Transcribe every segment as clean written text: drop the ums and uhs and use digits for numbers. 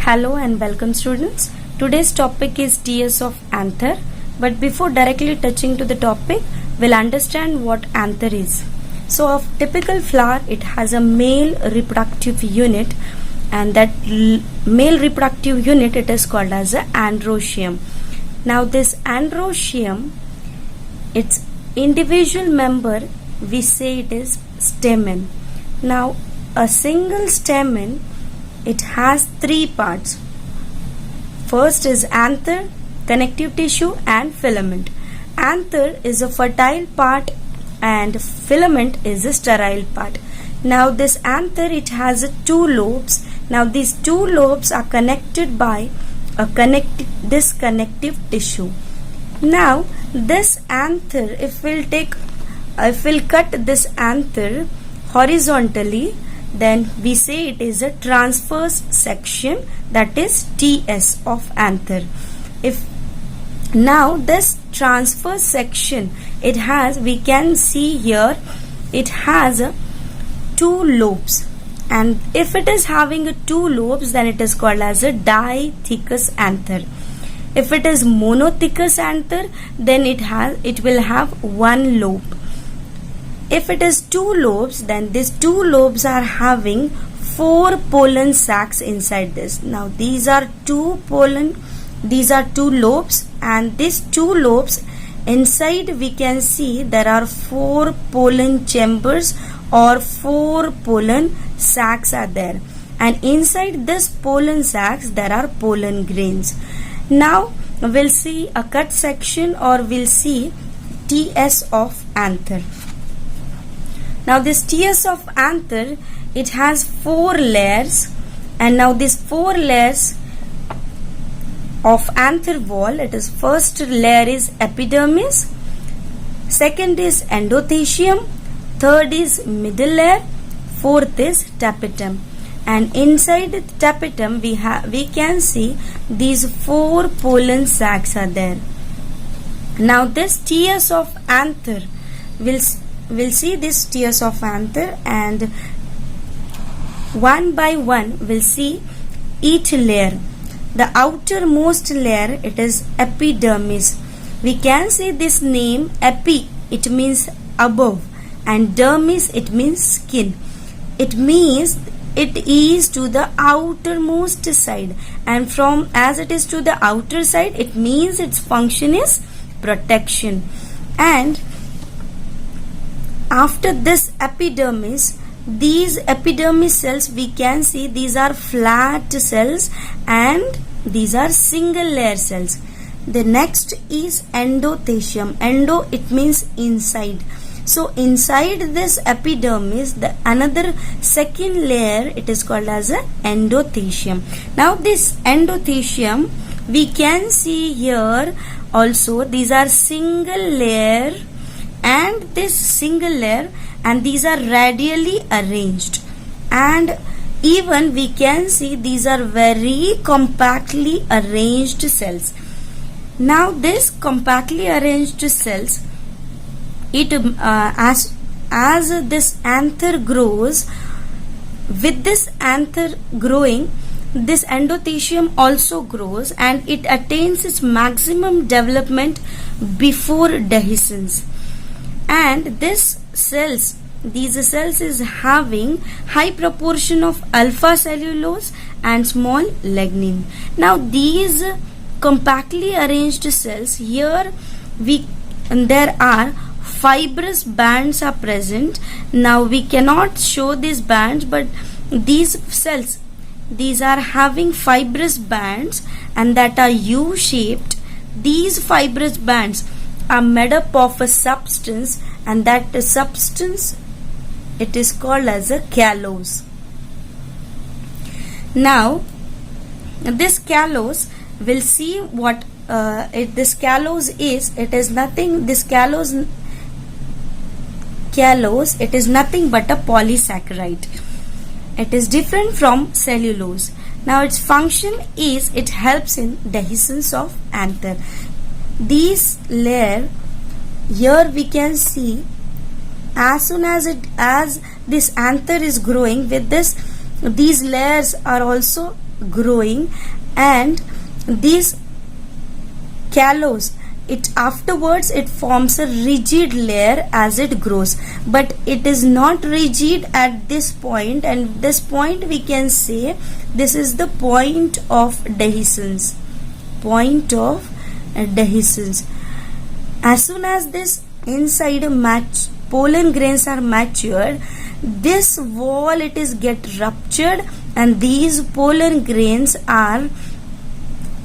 Hello and welcome students. Today's topic is TS of anther, but before directly touching to the topic, we'll understand what anther is. So a typical flower, it has a male reproductive unit, and that male reproductive unit, it is called as a androecium. Now this androecium, its individual member, we say it is stamen. Now a single stamen, it has three parts. First is anther, connective tissue and filament. Anther is a fertile part and filament is a sterile part. Now this anther, it has two lobes. Now these two lobes are connected by this connective tissue. Now this anther, if we'll cut this anther horizontally, then we say it is a transverse section, that is TS of anther. If now this transverse section, it has, we can see here, it has two lobes, and if it is having two lobes, then it is called as a dithecous anther. If it is monothecous anther, then it will have one lobe. If it is two lobes, then these two lobes are having four pollen sacs inside this. Now these are two lobes, and these two lobes inside, we can see there are four pollen chambers or four pollen sacs are there, and inside this pollen sacs there are pollen grains. Now we'll see a cut section, or we'll see TS of anther. Now this TS of anther, it has four layers, and now these four layers of anther wall, it is first layer is epidermis, second is endothecium, third is middle layer, fourth is tapetum, and inside the tapetum we can see these four pollen sacs are there. Now this TS of anther, we'll see this TS of anther, and one by one we'll see each layer. The outermost layer, it is epidermis. We can see this name epi, it means above, and dermis, it means skin. It means it is to the outermost side, and from as it is to the outer side, it means its function is protection. And after this epidermis, these epidermis cells, we can see these are flat cells and these are single layer cells. The next is endothecium. Endo, it means inside. So inside this epidermis, the another second layer, it is called as a endothecium. Now this endothecium, we can see here also, these are single layer and this single layer, and these are radially arranged, and even we can see these are very compactly arranged cells. Now this compactly arranged cells, it as this anther grows, with this anther growing, this endothecium also grows, and it attains its maximum development before dehiscence. And these cells is having high proportion of alpha cellulose and small lignin. Now these compactly arranged cells, here there are fibrous bands are present. Now we cannot show these bands, but these cells, these are having fibrous bands, and that are U-shaped. These fibrous bands are made up of a substance, and that substance, it is called as a callose. Now this callose, we'll see what this callose is. It is nothing, this callose, it is nothing but a polysaccharide. It is different from cellulose. Now its function is, it helps in dehiscence of anther. These layer, here we can see, as soon as this anther is growing, with this, these layers are also growing, and these callus, it afterwards it forms a rigid layer as it grows, but it is not rigid at this point, and this point we can say this is the point of dehiscence. Point of dehiscence. As soon as this inside pollen grains are matured, this wall it is get ruptured and these pollen grains are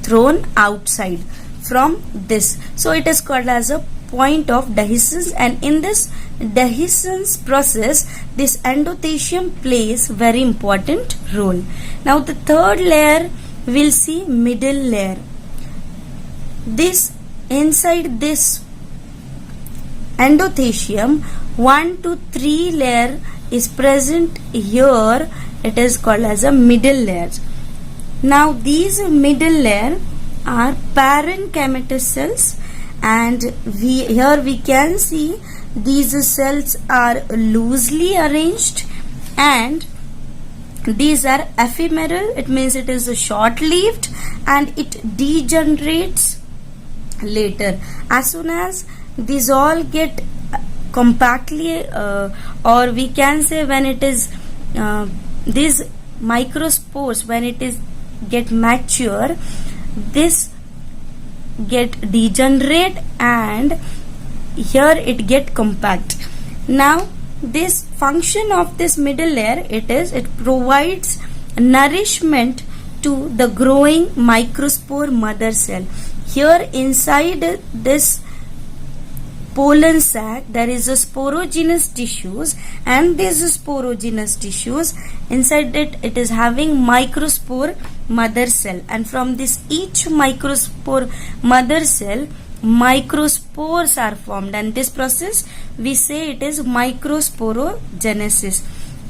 thrown outside from this. So it is called as a point of dehiscence, and in this dehiscence process this endothecium plays very important role. Now the third layer we'll see middle layer. This inside this endothecium 1 to 3 layer is present here. It is called as a middle layer. Now these middle layer are parenchymatous cells, and here we can see these cells are loosely arranged and these are ephemeral. It means it is short lived and it degenerates later. As soon as these all get compactly or we can say when it is these microspores, when it is get mature, this get degenerate and here it get compact. Now this function of this middle layer, it provides nourishment to the growing microspore mother cell. Here inside this pollen sac there is a sporogenous tissues, and these sporogenous tissues inside it is having microspore mother cell, and from this each microspore mother cell microspores are formed, and this process we say it is microsporogenesis.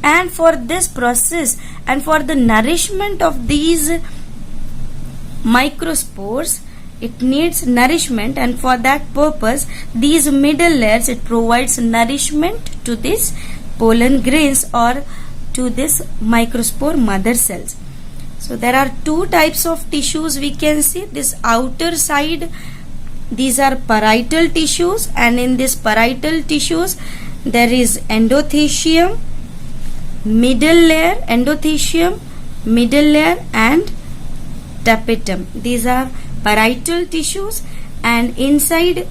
And for this process and for the nourishment of these microspores, it needs nourishment, and for that purpose these middle layers it provides nourishment to these pollen grains or to this microspore mother cells. So there are two types of tissues we can see. This outer side, these are parietal tissues, and in this parietal tissues there is endothecium, middle layer, endothecium, middle layer and tapetum. These are parietal tissues, and inside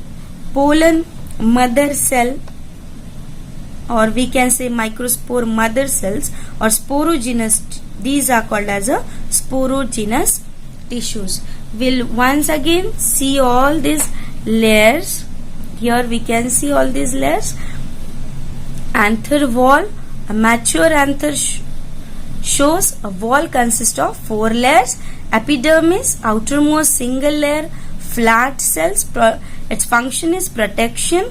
pollen mother cell, or we can say microspore mother cells or sporogenous, these are called as a sporogenous tissues. We'll once again see all these layers. Here we can see all these layers. Anther wall, a mature anther shows a wall consists of 4 layers. Epidermis, outermost single layer, flat cells, its function is protection.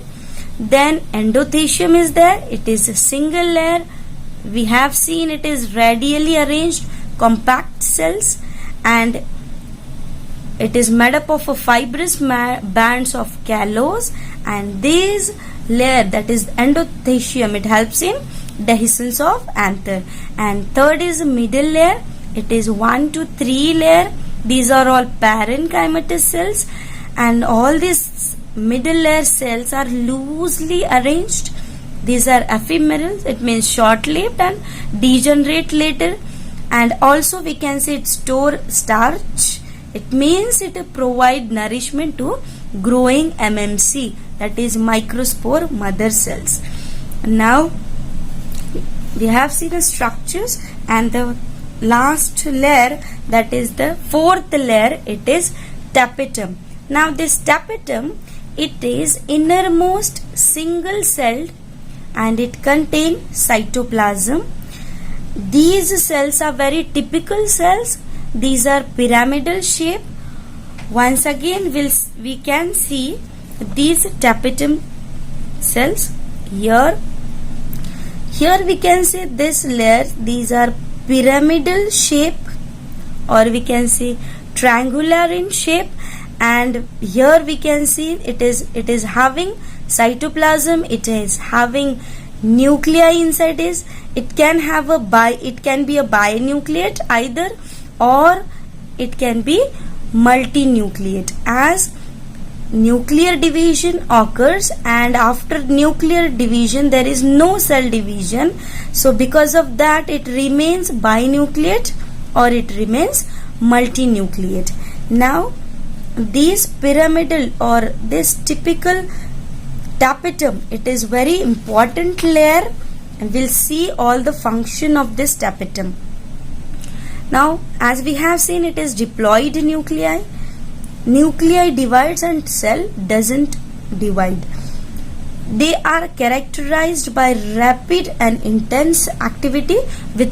Then endothecium is there, it is a single layer. We have seen it is radially arranged compact cells, and it is made up of a fibrous bands of callus, and this layer, that is endothecium, it helps in dehiscence of anther. And third is middle layer. It is 1 to 3 layer. These are all parenchymatous cells, and all these middle layer cells are loosely arranged. These are ephemeral, it means short lived and degenerate later. And also we can say it store starch, it means it provide nourishment to growing MMC, that is microspore mother cells. Now we have seen the structures, and the last layer, that is the fourth layer, it is tapetum. Now this tapetum, it is innermost single celled and it contains cytoplasm. These cells are very typical cells. These are pyramidal shape. Once again we can see these tapetum cells here. Here we can say this layer, these are pyramidal shape, or we can say triangular in shape, and here we can see it is having cytoplasm, it is having nuclei inside it. It can be a binucleate either, or it can be multinucleate, as nuclear division occurs and after nuclear division there is no cell division, so because of that it remains binucleate or it remains multinucleate. Now this pyramidal or this typical tapetum, it is very important layer, and we'll see all the function of this tapetum. Now as we have seen, it is diploid nuclei. Nuclei divides and cell doesn't divide. They are characterized by rapid and intense activity with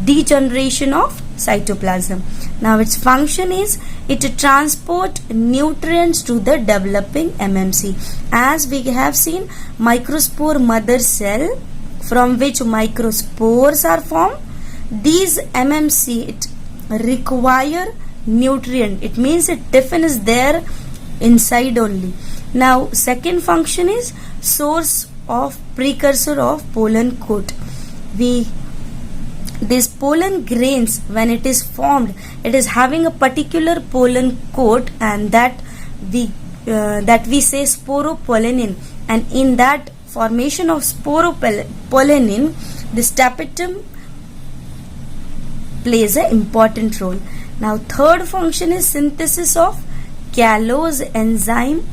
degeneration of cytoplasm. Now its function is it transport nutrients to the developing MMC. As we have seen, microspore mother cell from which microspores are formed, these MMC it require nutrient. It means it tiffin is there inside only. Now second function is source of precursor of pollen coat. These pollen grains, when it is formed, it is having a particular pollen coat, and that we say sporopollenin, and in that formation of sporopollenin this tapetum plays an important role. Now third function is synthesis of callase enzyme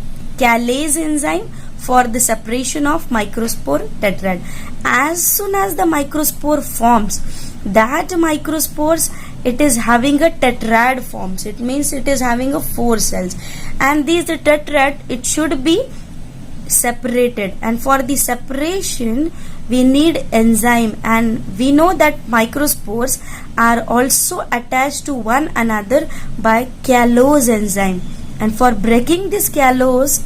for the separation of microspore tetrad. As soon as the microspore forms, that microspores it is having a tetrad forms. It means it is having a 4 cells, and these tetrad it should be separated, and for the separation we need enzyme, and we know that microspores are also attached to one another by callase enzyme, and for breaking this callase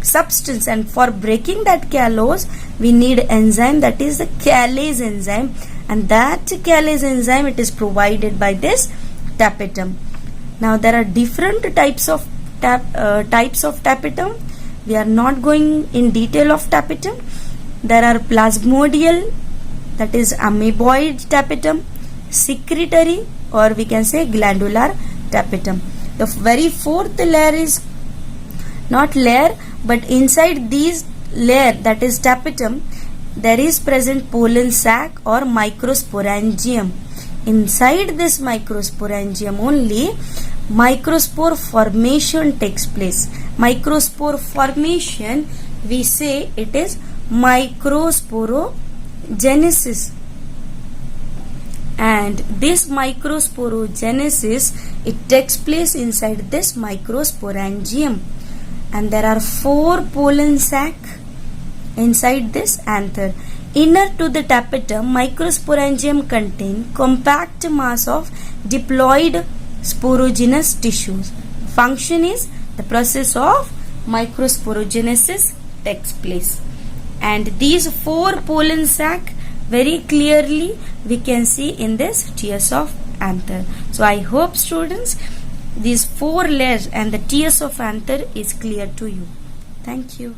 substance, and for breaking that callase we need enzyme, that is the callase enzyme, and that callase enzyme it is provided by this tapetum. Now there are different types of tapetum. We are not going in detail of tapetum. There are plasmodial, that is amoeboid tapetum, secretory, or we can say glandular tapetum. The very fourth layer is not layer, but inside these layer, that is tapetum, there is present pollen sac or microsporangium. Inside this microsporangium only microspore formation takes place. Microspore formation, we say it is microsporogenesis, and this microsporogenesis it takes place inside this microsporangium, and there are 4 pollen sac inside this anther. Inner to the tapetum, microsporangium contain compact mass of diploid sporogenous tissues. Function is the process of microsporogenesis takes place, and these 4 pollen sac very clearly we can see in this tiers of anther. So I hope students these 4 layers and the tiers of anther is clear to you. Thank you.